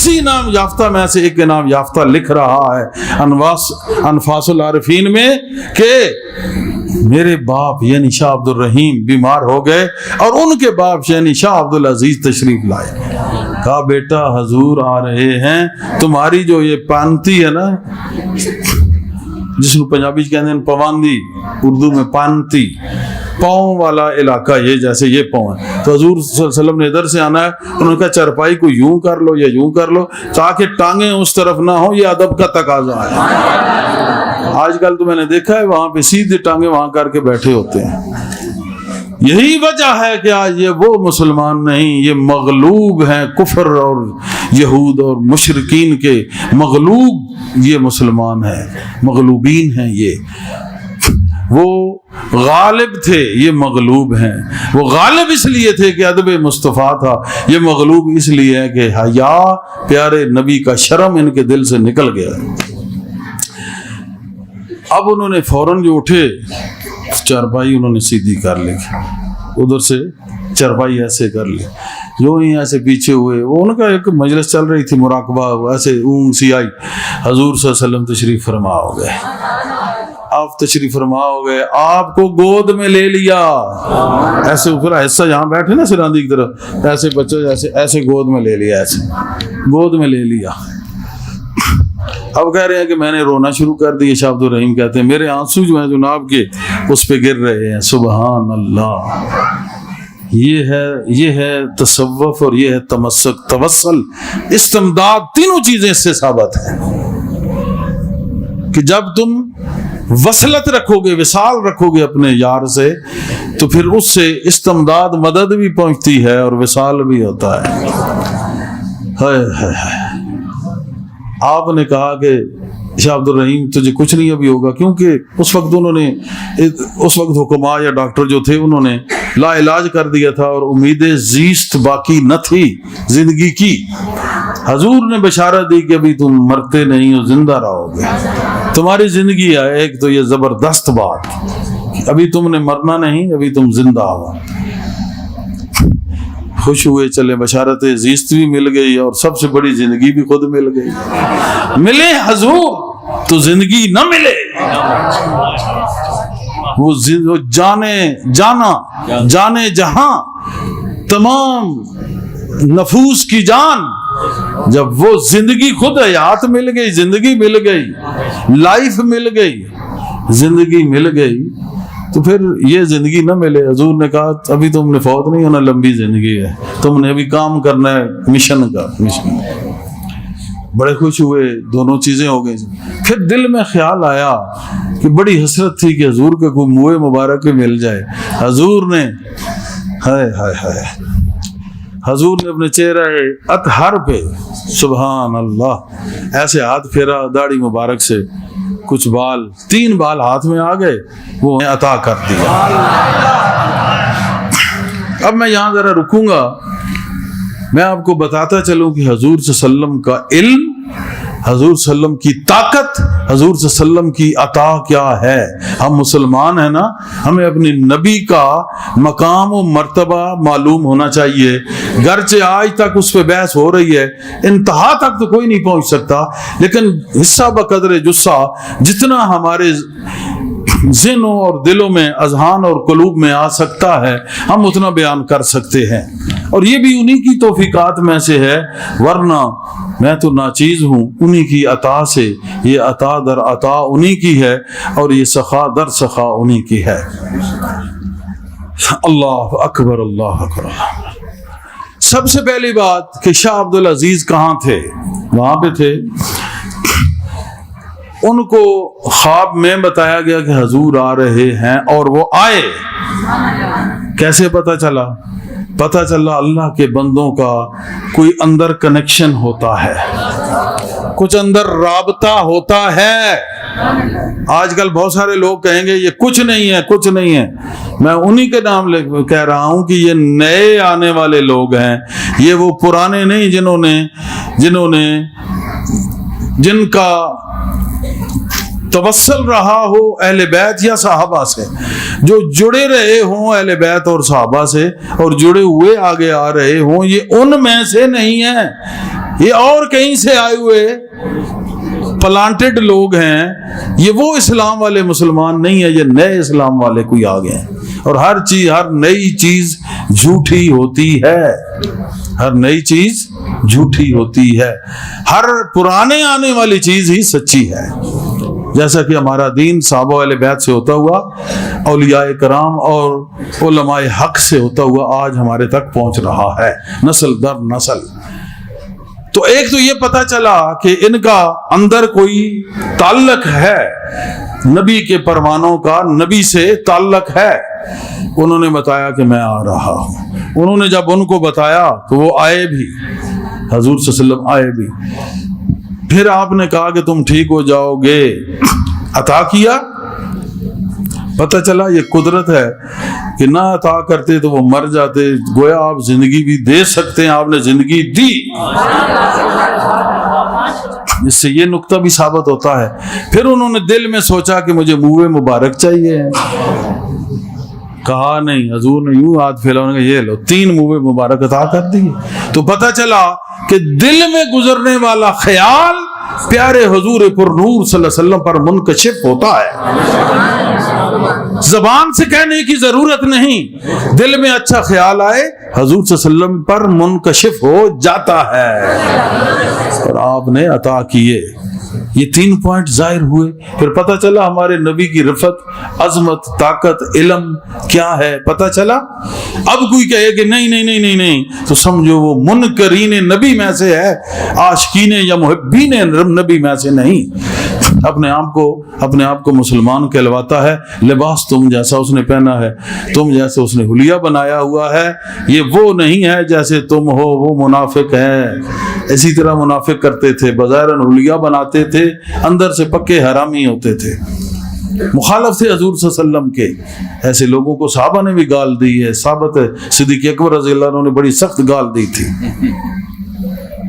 اسی نام یافتہ میں سے ایک نام یافتہ لکھ رہا ہے انفاس العارفین میں کہ میرے باپ یعنی شاہ عبد الرحیم بیمار ہو گئے اور ان کے باپ یعنی شاہ عبد العزیز تشریف لائے. کہا بیٹا حضور آ رہے ہیں, تمہاری جو یہ پانتی ہے نا جس کو پنجابی کہتے ہیں پواندی, اردو میں پانتی, پاؤں والا علاقہ یہ جیسے یہ پاؤں ہے, تو حضور صلی اللہ علیہ وسلم نے ادھر سے آنا ہے, انہوں نے کہا چرپائی کو یوں کر لو یا یوں کر لو تاکہ ٹانگیں اس طرف نہ ہو, یہ ادب کا تقاضا ہے. آج کل تو میں نے دیکھا ہے وہاں پہ سیدھے ٹانگیں وہاں کر کے بیٹھے ہوتے ہیں. یہی وجہ ہے کہ آج یہ وہ مسلمان نہیں, یہ مغلوب ہیں کفر اور یہود اور مشرکین کے مغلوب یہ مسلمان ہیں, مغلوبین ہیں. یہ وہ غالب تھے, یہ مغلوب ہیں. وہ غالب اس لیے تھے کہ ادب مصطفیٰ تھا, یہ مغلوب اس لیے ہے کہ حیا پیارے نبی کا شرم ان کے دل سے نکل گیا. اب انہوں نے فوراً جو اٹھے چارپائی انہوں نے سیدھی کر لی, ادھر سے چارپائی ایسے کر لی, جو ہی ایسے پیچھے ہوئے. وہ ان کا ایک مجلس چل رہی تھی مراقبہ, ایسے اونگ سی آئی, حضور صلی اللہ علیہ وسلم تشریف فرما ہو گئے. آپ تشریف فرما ہو گئے, آپ کو گود میں لے لیا. ایسے اوپر ایسا یہاں بیٹھے نا سراندی کی طرف, ایسے بچے ایسے گود میں لے لیا, ایسے گود میں لے لیا. اب کہہ رہے ہیں کہ میں نے رونا شروع کر دیا. شاہ عبد الرحیم کہتے ہیں میرے آنسو جو ہیں جناب کے اس پہ گر رہے ہیں. سبحان اللہ. یہ ہے تصوف اور یہ ہے تمسک, توسل, استمداد, تینوں چیزیں اس سے ثابت ہیں کہ جب تم وصلت رکھو گے, وصال رکھو گے اپنے یار سے, تو پھر اس سے استمداد مدد بھی پہنچتی ہے اور وصال بھی ہوتا ہے. آپ نے کہا کہ شاہ عبد الرحیم تجھے کچھ نہیں ابھی ہوگا, کیونکہ اس وقت انہوں نے, اس وقت حکماء یا ڈاکٹر جو تھے انہوں نے لا علاج کر دیا تھا اور امید زیست باقی نہ تھی زندگی کی. حضور نے بشارت دی کہ ابھی تم مرتے نہیں ہو, زندہ رہو گے, تمہاری زندگی ہے. ایک تو یہ زبردست بات, ابھی تم نے مرنا نہیں, ابھی تم زندہ ہو. خوش ہوئے چلے, بشارت زیست بھی مل گئی اور سب سے بڑی زندگی بھی خود مل گئی. ملے حضور تو زندگی نہ ملے, وہ جانے جہاں تمام نفوس کی جان, جب وہ زندگی خود حیات مل گئی, زندگی مل گئی, لائف مل گئی, زندگی مل گئی, تو پھر یہ زندگی نہ ملے. حضور نے کہا ابھی تم نے فوت نہیں ہونا, لمبی زندگی ہے, تم نے ابھی کام کرنا ہے مشن کا. بڑے خوش ہوئے, دونوں چیزیں ہو گئی. پھر دل میں خیال آیا کہ بڑی حسرت تھی کہ حضور کا کوئی منہ مبارک بھی مل جائے. حضور نے حضور نے اپنے چہرہ اطہر پہ سبحان اللہ ایسے ہاتھ پھیرا, داڑھی مبارک سے کچھ بال, 3 بال ہاتھ میں آ گئے, وہ عطا کر دیا. اب میں یہاں ذرا رکوں گا, میں آپ کو بتاتا چلوں کہ حضور صلی اللہ علیہ وسلم کا علم, حضور صلی اللہ علیہ وسلم کی طاقت, حضور صلی اللہ علیہ وسلم کی عطا کیا ہے. ہم مسلمان ہیں نا, ہمیں اپنی نبی کا مقام و مرتبہ معلوم ہونا چاہیے. گرچہ آج تک اس پہ بحث ہو رہی ہے, انتہا تک تو کوئی نہیں پہنچ سکتا, لیکن حصہ بقدر جسہ جتنا ہمارے ذہنوں اور دلوں میں, اذہان اور قلوب میں آ سکتا ہے, ہم اتنا بیان کر سکتے ہیں. اور یہ بھی انہی کی توفیقات میں سے ہے, ورنہ میں تو ناچیز ہوں انہی کی عطا سے. یہ عطا در عطا انہی کی ہے اور یہ سخا در سخا انہی کی ہے. اللہ اکبر, اللہ اکبر. سب سے پہلی بات کہ شاہ عبد العزیز کہاں تھے؟ وہاں پہ تھے. ان کو خواب میں بتایا گیا کہ حضور آ رہے ہیں, اور وہ آئے. کیسے پتہ چلا؟ پتہ چلا اللہ کے بندوں کا کوئی اندر کنیکشن ہوتا ہے, کچھ اندر رابطہ ہوتا ہے. آج کل بہت سارے لوگ کہیں گے یہ کچھ نہیں ہے, کچھ نہیں ہے. میں انہی کے نام کہہ رہا ہوں کہ یہ نئے آنے والے لوگ ہیں, یہ وہ پرانے نہیں جنہوں نے جن کا توسل رہا ہو اہل بیت یا صحابہ سے, جو جڑے رہے ہوں اہل بیت اور صحابہ سے, اور جڑے ہوئے آگے آ رہے ہوں, یہ ان میں سے نہیں ہیں. یہ اور کہیں سے آئے ہوئے پلانٹڈ لوگ ہیں، یہ وہ اسلام والے مسلمان نہیں ہے، یہ نئے اسلام والے کوئی آ گئے ہیں۔ اور ہر نئی چیز جھوٹی ہوتی ہے، ہر نئی چیز جھوٹی ہوتی ہے، ہر پرانے آنے والی چیز ہی سچی ہے۔ جیسا کہ ہمارا دین صحابہ اہل بیت سے ہوتا ہوا، اولیاء کرام اور علماء حق سے ہوتا ہوا آج ہمارے تک پہنچ رہا ہے، نسل در نسل۔ تو ایک تو یہ پتا چلا کہ ان کا اندر کوئی تعلق ہے، نبی کے پروانوں کا نبی سے تعلق ہے۔ انہوں نے بتایا کہ میں آ رہا ہوں، انہوں نے جب ان کو بتایا تو وہ آئے بھی، حضور صلی اللہ علیہ وسلم آئے بھی۔ پھر آپ نے کہا کہ تم ٹھیک ہو جاؤ گے، عطا کیا۔ پتہ چلا یہ قدرت ہے کہ نہ عطا کرتے تو وہ مر جاتے، گویا آپ زندگی بھی دے سکتے ہیں، آپ نے زندگی دی۔ اس سے یہ نقطہ بھی ثابت ہوتا ہے۔ پھر انہوں نے دل میں سوچا کہ مجھے منہ مبارک چاہیے، کہا نہیں، حضور نے یوں ہاتھ پھیلا، انہوں نے یہ لو، 3 منہ مبارک عطا کر دیے۔ تو پتہ چلا کہ دل میں گزرنے والا خیال پیارے حضور پر نور صلی اللہ علیہ وسلم پر منکشف ہوتا ہے، زبان سے کہنے کی ضرورت نہیں، دل میں اچھا خیال آئے حضور صلی اللہ علیہ وسلم پر منکشف ہو جاتا ہے، اور آپ نے عطا کیے۔ یہ 3 پوائنٹ ظاہر ہوئے۔ پھر پتہ چلا ہمارے نبی کی رفت، عظمت، طاقت، علم کیا ہے پتہ چلا۔ اب کوئی کہے کہ نہیں نہیں نہیں نہیں نہیں تو سمجھو وہ منکرین نبی میں سے ہے، عاشقین یا محبین نبی میں سے نہیں۔ اپنے آپ کو مسلمان کہلواتا ہے، لباس تم جیسا اس نے پہنا ہے، تم جیسے اس نے حلیہ بنایا ہوا ہے، یہ وہ نہیں ہے جیسے تم ہو، وہ منافق ہے۔ اسی طرح منافق کرتے تھے، بظاہراً حلیہ بناتے تھے، اندر سے پکے حرامی ہوتے تھے، مخالف تھے حضور صلی اللہ علیہ وسلم کے۔ ایسے لوگوں کو صحابہ نے بھی گال دی ہے، ثابت ہے صدیق اکبر رضی اللہ عنہ نے بڑی سخت گال دی تھی،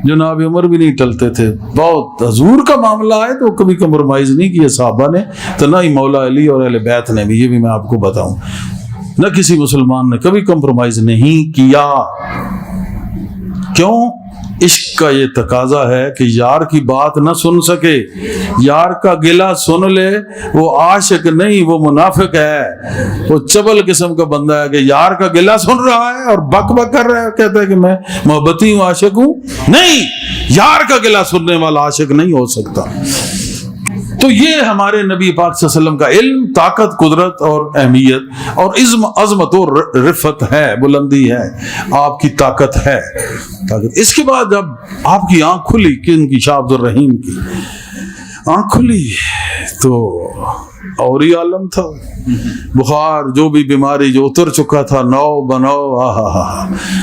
جناب عمر بھی نہیں ٹلتے تھے۔ بہت حضور کا معاملہ ہے تو کبھی کمپرومائز نہیں کیا صحابہ نے، تو نہ ہی مولا علی اور اہل بیت نے بھی، یہ بھی میں آپ کو بتاؤں، نہ کسی مسلمان نے کبھی کمپرومائز نہیں کیا۔ کیوں؟ عشق کا یہ تقاضا ہے کہ یار کی بات نہ سن سکے، یار کا گلہ سن لے، وہ عاشق نہیں، وہ منافق ہے، وہ چبل قسم کا بندہ ہے کہ یار کا گلہ سن رہا ہے اور بک بک کر رہا ہے، کہتا ہے کہ میں محبتی ہوں، عاشق ہوں۔ نہیں، یار کا گلہ سننے والا عاشق نہیں ہو سکتا۔ تو یہ ہمارے نبی پاک صلی اللہ علیہ وسلم کا علم، طاقت، قدرت اور اہمیت اور عظمت و رفت ہے، بلندی ہے، آپ کی طاقت ہے۔ اس کے بعد جب آپ کی آنکھ کھلی، کن کی؟ شاہ عبد الرحیم کی آنکھ کھلی تو اور ہی عالم تھا، بخار جو بھی بیماری جو اتر چکا تھا نو بنو،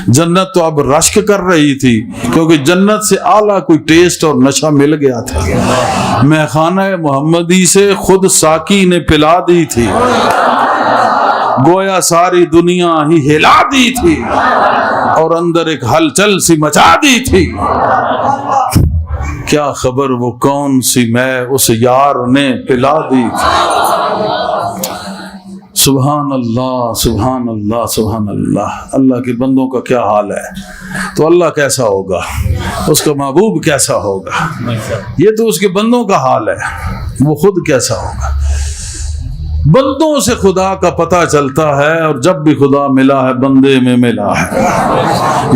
جنت تو اب رشک کر رہی تھی، کیونکہ جنت سے اعلیٰ کوئی ٹیسٹ اور نشہ مل گیا تھا۔ میخانہ محمدی سے خود ساقی نے پلا دی تھی، گویا ساری دنیا ہی ہلا دی تھی اور اندر ایک ہلچل سی مچا دی تھی۔ کیا خبر وہ کون سی میں اس یار نے پلا دی تھی۔ سبحان اللہ سبحان اللہ سبحان اللہ۔ اللہ کے بندوں کا کیا حال ہے، تو اللہ کیسا ہوگا، اس کا محبوب کیسا ہوگا، یہ تو اس کے بندوں کا حال ہے، وہ خود کیسا ہوگا۔ بندوں سے خدا کا پتہ چلتا ہے، اور جب بھی خدا ملا ہے بندے میں ملا ہے،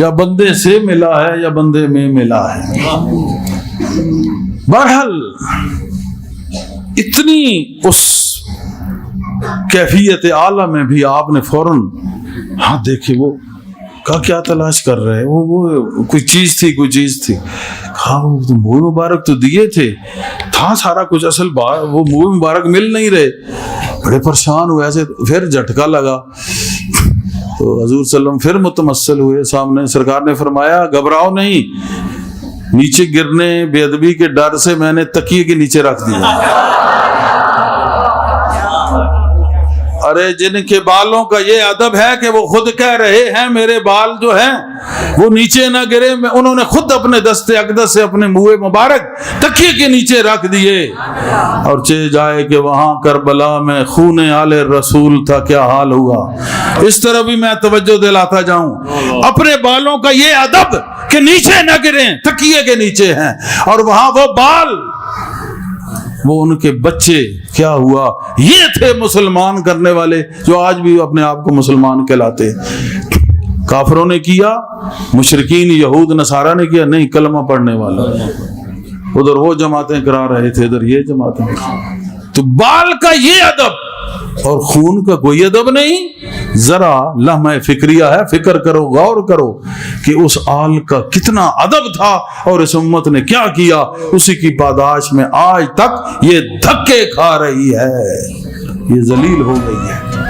یا بندے سے ملا ہے یا بندے میں ملا ہے۔ بہرحال اتنی اس کیفیت اعلیٰ میں بھی آپ نے فوراً ہاں دیکھے، وہ کہا کیا تلاش کر رہے، وہ کوئی چیز تھی، ہاں وہ منہ مبارک تو دیے تھا سارا کچھ، اصل وہ منہ مبارک مل نہیں رہے، بڑے پریشان ہوئے ایسے۔ پھر جھٹکا لگا تو حضور صلی اللہ علیہ وسلم پھر متمثل ہوئے سامنے، سرکار نے فرمایا گھبراؤ نہیں، نیچے گرنے بے ادبی کے ڈر سے میں نے تکیے کے نیچے رکھ دیا۔ ارے جن کے بالوں کا یہ ادب ہے کہ وہ خود کہہ رہے ہیں میرے بال جو ہیں وہ نیچے نہ گرے، انہوں نے خود اپنے دستے اقدس سے اپنے منہ مبارک تکیے کے نیچے رکھ دیے، اور چہ جائے کہ وہاں کربلا میں خون آل رسول تھا کیا حال ہوا۔ اس طرح بھی میں توجہ دلاتا جاؤں، اپنے بالوں کا یہ ادب کہ نیچے نہ گریں، تکیے کے نیچے ہیں، اور وہاں وہ بال، وہ ان کے بچے، کیا ہوا؟ یہ تھے مسلمان کرنے والے جو آج بھی اپنے آپ کو مسلمان کہلاتے۔ کافروں نے کیا، مشرکین یہود نصارہ نے کیا؟ نہیں، کلمہ پڑھنے والا۔ ادھر وہ جماعتیں کرا رہے تھے، ادھر یہ جماعتیں۔ تو بال کا یہ ادب اور خون کا کوئی ادب نہیں۔ ذرا لمحہ فکریہ ہے، فکر کرو، غور کرو کہ اس آل کا کتنا ادب تھا اور اس امت نے کیا کیا، اسی کی پاداش میں آج تک یہ دھکے کھا رہی ہے، یہ ذلیل ہو گئی ہے۔